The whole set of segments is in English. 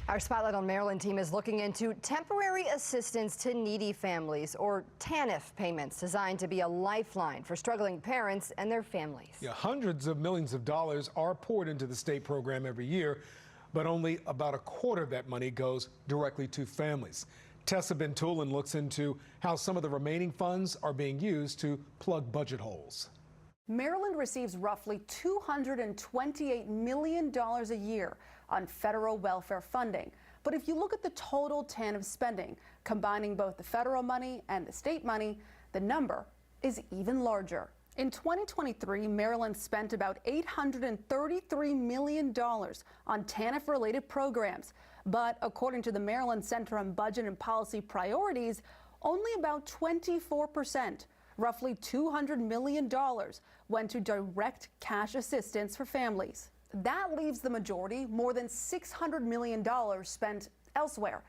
Our Spotlight on Maryland team is looking into temporary assistance to needy families, or TANF payments, designed to be a lifeline for struggling parents and their families. Yeah, hundreds of millions of dollars are poured into the state program every year, but only about a quarter of that money goes directly to families. Tessa Bentulin looks into how some of the remaining funds are being used to plug budget holes. Maryland receives roughly $228 million a year on federal welfare funding. But if you look at the total TANF spending, combining both the federal money and the state money, the number is even larger. In 2023, Maryland spent about $833 million on TANF-related programs. But according to the Maryland Center on Budget and Policy Priorities, only about 24%, roughly $200 million, went to direct cash assistance for families. That leaves the majority, more than $600 million, spent elsewhere.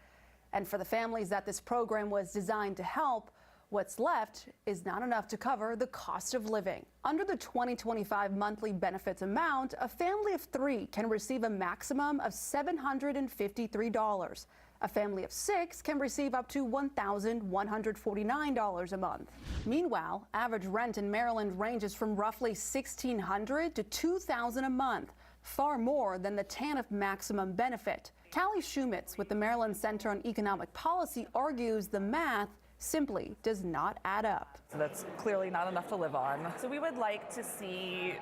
And for the families that this program was designed to help, what's left is not enough to cover the cost of living. Under the 2025 monthly benefits amount, a family of 3 can receive a maximum of $753. A family of 6 can receive up to $1,149 a month. Meanwhile, average rent in Maryland ranges from roughly $1,600 to $2,000 a month, far more than the TANF maximum benefit. Callie Shumitz with the Maryland Center on Economic Policy argues the math simply does not add up. So that's clearly not enough to live on. So we would like to see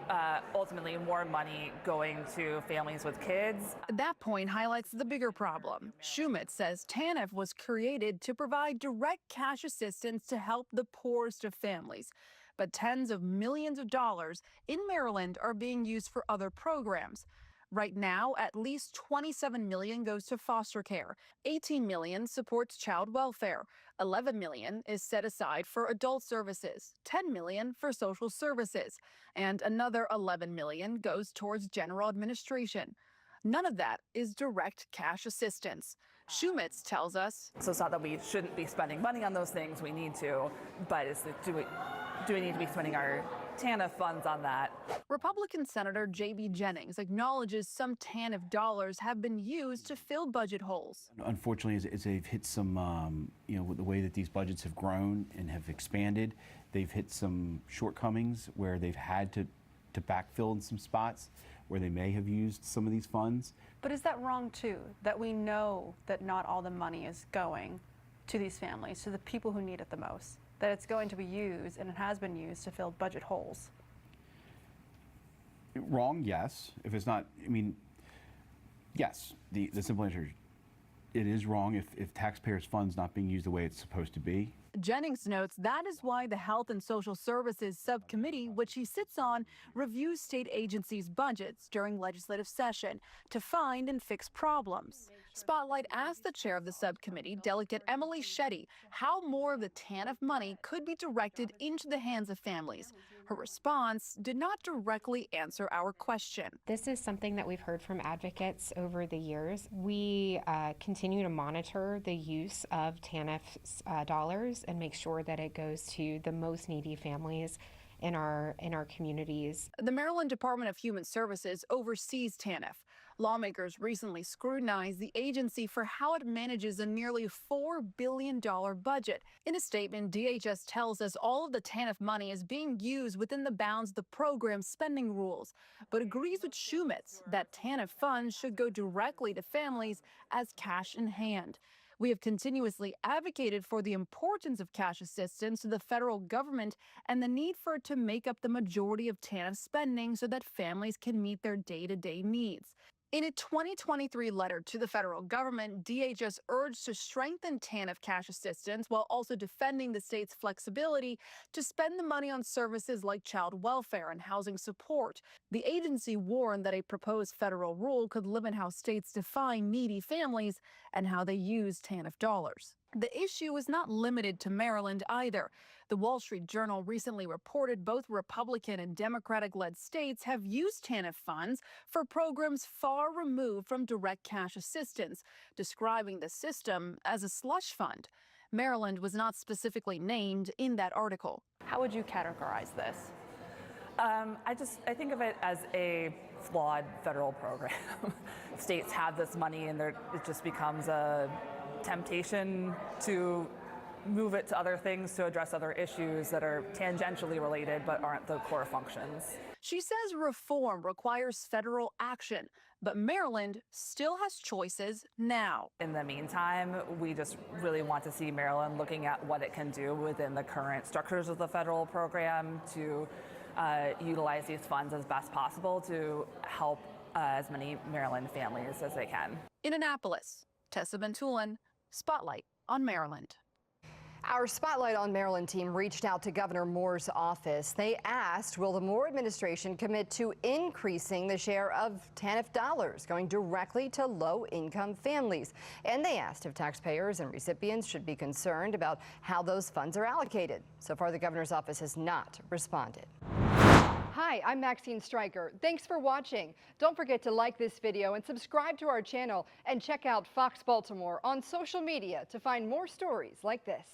ultimately more money going to families with kids. That point highlights the bigger problem. Shumitz says TANF was created to provide direct cash assistance to help the poorest of families. But tens of millions of dollars in Maryland are being used for other programs. Right now, at least $27 million goes to foster care, $18 million supports child welfare, $11 million is set aside for adult services, $10 million for social services, and another $11 million goes towards general administration. None of that is direct cash assistance. Shumitz tells us. So it's not that we shouldn't be spending money on those things, we need to, but do we need to be spending our TANF funds on that? Republican Senator J.B. Jennings acknowledges some TANF dollars have been used to fill budget holes. Unfortunately, as they've hit some, with the way that these budgets have grown and have expanded, they've hit some shortcomings where they've had to backfill in some spots where they may have used some of these funds. But is that wrong too, that we know that not all the money is going to these families, to the people who need it the most, that it's going to be used, and it has been used, to fill budget holes? Wrong, yes. If it's not, yes. The simple answer is it is wrong if taxpayers' funds not being used the way it's supposed to be. Jennings notes that is why the Health and Social Services Subcommittee, which he sits on, reviews state agencies' budgets during legislative session to find and fix problems. Spotlight asked the chair of the subcommittee, Delegate Emily Shetty, how more of the TANF money could be directed into the hands of families. Her response did not directly answer our question. This is something that we've heard from advocates over the years. We continue to monitor the use of TANF dollars and make sure that it goes to the most needy families in our communities. The Maryland Department of Human Services oversees TANF. Lawmakers recently scrutinized the agency for how it manages a nearly $4 billion budget. In a statement, DHS tells us all of the TANF money is being used within the bounds of the program's spending rules, but agrees with Shumitz that TANF funds should go directly to families as cash in hand. We have continuously advocated for the importance of cash assistance to the federal government and the need for it to make up the majority of TANF spending so that families can meet their day-to-day needs. In a 2023 letter to the federal government, DHS urged to strengthen TANF cash assistance while also defending the state's flexibility to spend the money on services like child welfare and housing support. The agency warned that a proposed federal rule could limit how states define needy families and how they use TANF dollars. The issue is not limited to Maryland either. The Wall Street Journal recently reported both Republican and Democratic-led states have used TANF funds for programs far removed from direct cash assistance, describing the system as a slush fund. Maryland was not specifically named in that article. How would you categorize this? I think of it as a flawed federal program. States have this money and it just becomes a temptation to move it to other things to address other issues that are tangentially related but aren't the core functions. She says reform requires federal action, but Maryland still has choices now. In the meantime, we just really want to see Maryland looking at what it can do within the current structures of the federal program to utilize these funds as best possible to help as many Maryland families as they can. In Annapolis, Tessa Bentulin, Spotlight on Maryland. Our Spotlight on Maryland team reached out to Governor Moore's office. They asked, will the Moore administration commit to increasing the share of TANF dollars going directly to low-income families? And they asked if taxpayers and recipients should be concerned about how those funds are allocated. So far, the governor's office has not responded. Hi, I'm Maxine Stryker. Thanks for watching. Don't forget to like this video and subscribe to our channel, and check out Fox Baltimore on social media to find more stories like this.